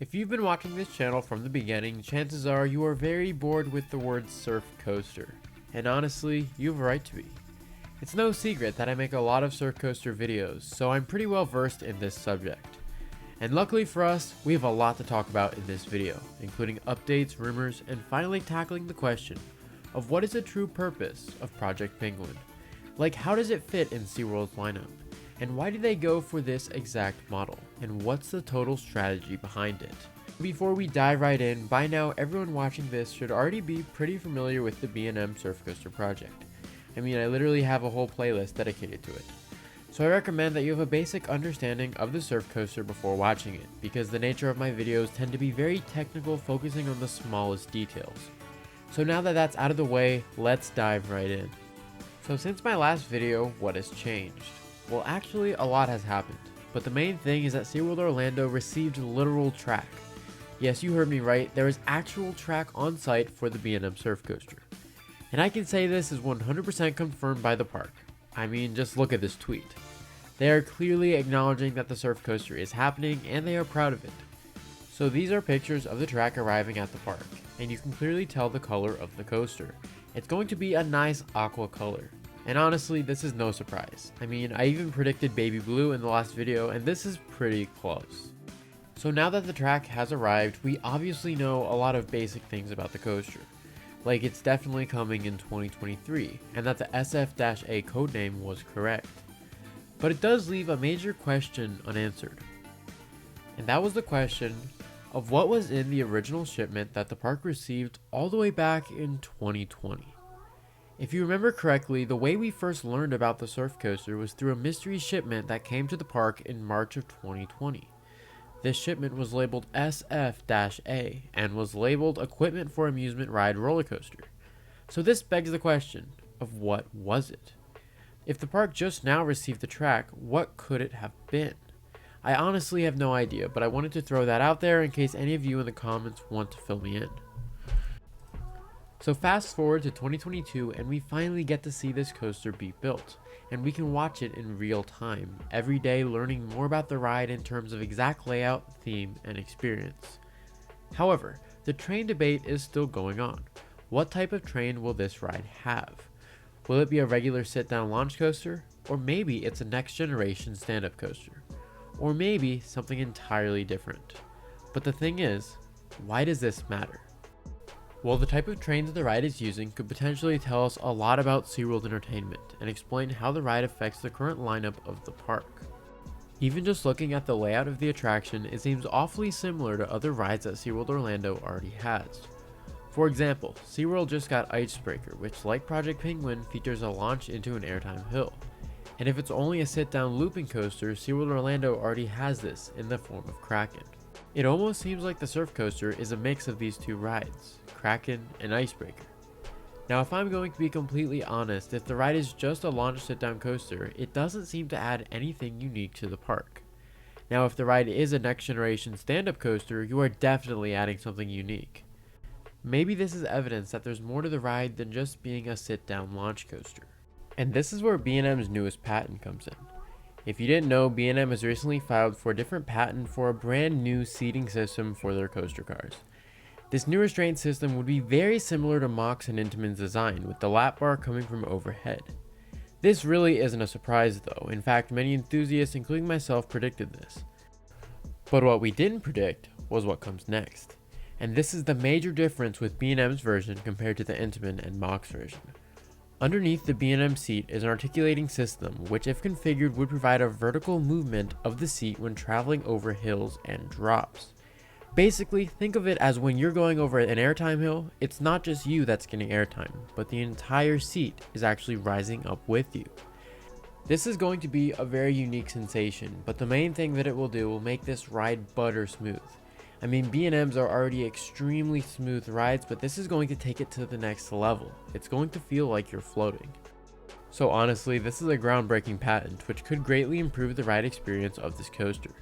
If you've been watching this channel from the beginning, chances are you are very bored with the word surf coaster. And honestly, you have a right to be. It's no secret that I make a lot of surf coaster videos, so I'm pretty well versed in this subject. And luckily for us, we have a lot to talk about in this video, including updates, rumors, and finally tackling the question of what is the true purpose of Project Penguin? Like, how does it fit in Seaworld's lineup? And why do they go for this exact model? And what's the total strategy behind it? Before we dive right in, by now everyone watching this should already be pretty familiar with the B&M Surf Coaster project. I mean, I literally have a whole playlist dedicated to it. So I recommend that you have a basic understanding of the surf coaster before watching it, because the nature of my videos tend to be very technical, focusing on the smallest details. So now that that's out of the way, let's dive right in. So since my last video, what has changed? Well, actually, a lot has happened, but the main thing is that Seaworld Orlando received literal track. Yes, you heard me right, there is actual track on site for the B&M Surf Coaster. And I can say this is 100% confirmed by the park. I mean, just look at this tweet. They are clearly acknowledging that the surf coaster is happening and they are proud of it. So these are pictures of the track arriving at the park, and you can clearly tell the color of the coaster. It's going to be a nice aqua color. And honestly, this is no surprise. I mean, I even predicted baby blue in the last video, and this is pretty close. So now that the track has arrived, we obviously know a lot of basic things about the coaster. Like, it's definitely coming in 2023, and that the SF-A codename was correct. But it does leave a major question unanswered. And that was the question of what was in the original shipment that the park received all the way back in 2020. If you remember correctly, the way we first learned about the surf coaster was through a mystery shipment that came to the park in March of 2020. This shipment was labeled SF-A and was labeled Equipment for Amusement Ride Roller Coaster. So this begs the question of what was it? If the park just now received the track, what could it have been? I honestly have no idea, but I wanted to throw that out there in case any of you in the comments want to fill me in. So fast forward to 2022 and we finally get to see this coaster be built, and we can watch it in real time, every day learning more about the ride in terms of exact layout, theme, and experience. However, the train debate is still going on. What type of train will this ride have? Will it be a regular sit-down launch coaster? Or maybe it's a next generation stand-up coaster? Or maybe something entirely different? But the thing is, why does this matter? Well, the type of train that the ride is using could potentially tell us a lot about SeaWorld Entertainment and explain how the ride affects the current lineup of the park. Even just looking at the layout of the attraction, it seems awfully similar to other rides that SeaWorld Orlando already has. For example, SeaWorld just got Icebreaker, which like Project Penguin features a launch into an airtime hill. And if it's only a sit-down looping coaster, SeaWorld Orlando already has this in the form of Kraken. It almost seems like the surf coaster is a mix of these two rides, Kraken and Icebreaker. Now, if I'm going to be completely honest, if the ride is just a launch sit-down coaster, it doesn't seem to add anything unique to the park. Now, if the ride is a next generation stand-up coaster, you are definitely adding something unique. Maybe this is evidence that there's more to the ride than just being a sit-down launch coaster. And this is where B&M's newest patent comes in. If you didn't know, B&M has recently filed for a different patent for a brand new seating system for their coaster cars. This new restraint system would be very similar to Mach's and Intamin's design, with the lap bar coming from overhead. This really isn't a surprise though. In fact, many enthusiasts, including myself, predicted this. But what we didn't predict was what comes next. And this is the major difference with B&M's version compared to the Intamin and Mach's version. Underneath the B&M seat is an articulating system which, if configured, would provide a vertical movement of the seat when traveling over hills and drops. Basically, think of it as when you're going over an airtime hill, it's not just you that's getting airtime, but the entire seat is actually rising up with you. This is going to be a very unique sensation, but the main thing that it will do will make this ride butter smooth. I mean, B&Ms are already extremely smooth rides, but this is going to take it to the next level. It's going to feel like you're floating. So honestly, this is a groundbreaking patent, which could greatly improve the ride experience of this coaster.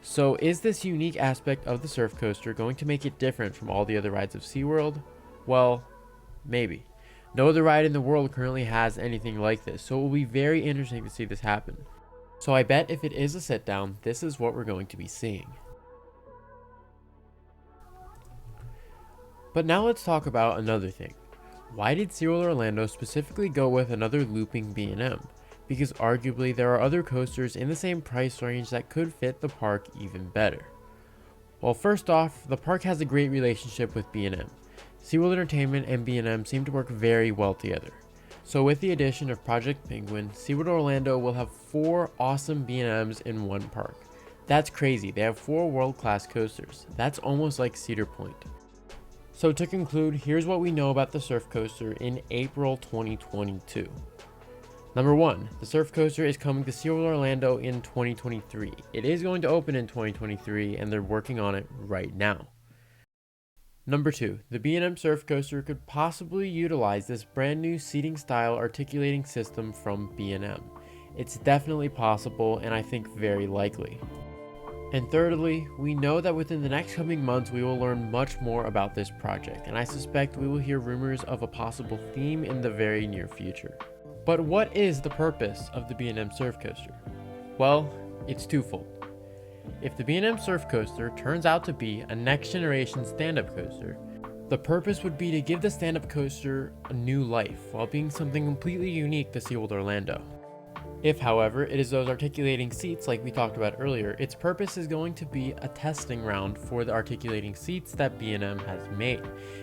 So is this unique aspect of the surf coaster going to make it different from all the other rides of SeaWorld? Well, maybe. No other ride in the world currently has anything like this, so it will be very interesting to see this happen. So I bet if it is a sit down, this is what we're going to be seeing. But now let's talk about another thing. Why did Seaworld Orlando specifically go with another looping B&M? Because arguably there are other coasters in the same price range that could fit the park even better. Well, first off, the park has a great relationship with B&M. SeaWorld Entertainment and B&M seem to work very well together. So with the addition of Project Penguin, SeaWorld Orlando will have 4 awesome B&Ms in one park. That's crazy, they have 4 world-class coasters. That's almost like Cedar Point. So to conclude, here's what we know about the surf coaster in April 2022. Number 1, the surf coaster is coming to SeaWorld Orlando in 2023. It is going to open in 2023 and they're working on it right now. Number 2, the B&M surf coaster could possibly utilize this brand new seating style articulating system from B&M. It's definitely possible and I think very likely. And thirdly, we know that within the next coming months we will learn much more about this project, and I suspect we will hear rumors of a possible theme in the very near future. But what is the purpose of the B&M surf coaster? Well, it's twofold. If the B&M surf coaster turns out to be a next generation stand-up coaster, the purpose would be to give the stand-up coaster a new life while being something completely unique to SeaWorld Orlando. If, however, it is those articulating seats like we talked about earlier, its purpose is going to be a testing round for the articulating seats that B&M has made.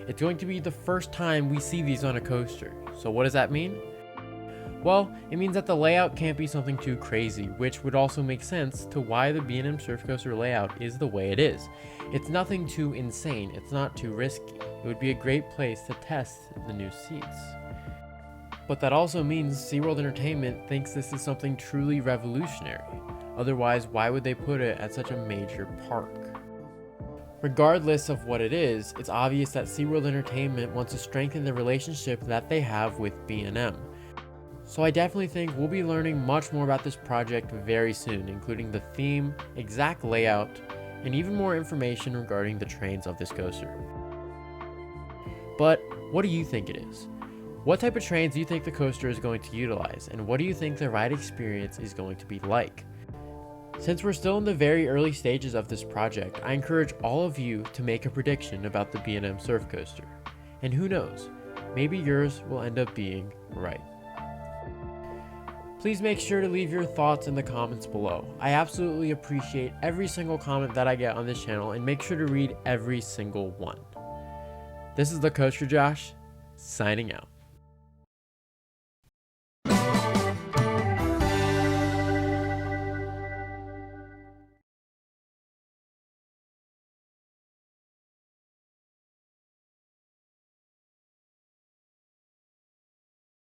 It's going to be the first time we see these on a coaster. So what does that mean? Well, it means that the layout can't be something too crazy, which would also make sense to why the B&M surf coaster layout is the way it is. It's nothing too insane, it's not too risky. It would be a great place to test the new seats. But that also means SeaWorld Entertainment thinks this is something truly revolutionary. Otherwise, why would they put it at such a major park? Regardless of what it is, it's obvious that SeaWorld Entertainment wants to strengthen the relationship that they have with B&M. So I definitely think we'll be learning much more about this project very soon, including the theme, exact layout, and even more information regarding the trains of this coaster. But what do you think it is? What type of trains do you think the coaster is going to utilize, and what do you think the ride experience is going to be like? Since we're still in the very early stages of this project, I encourage all of you to make a prediction about the B&M surf coaster. And who knows, maybe yours will end up being right. Please make sure to leave your thoughts in the comments below. I absolutely appreciate every single comment that I get on this channel and make sure to read every single one. This is the Coaster Josh, signing out.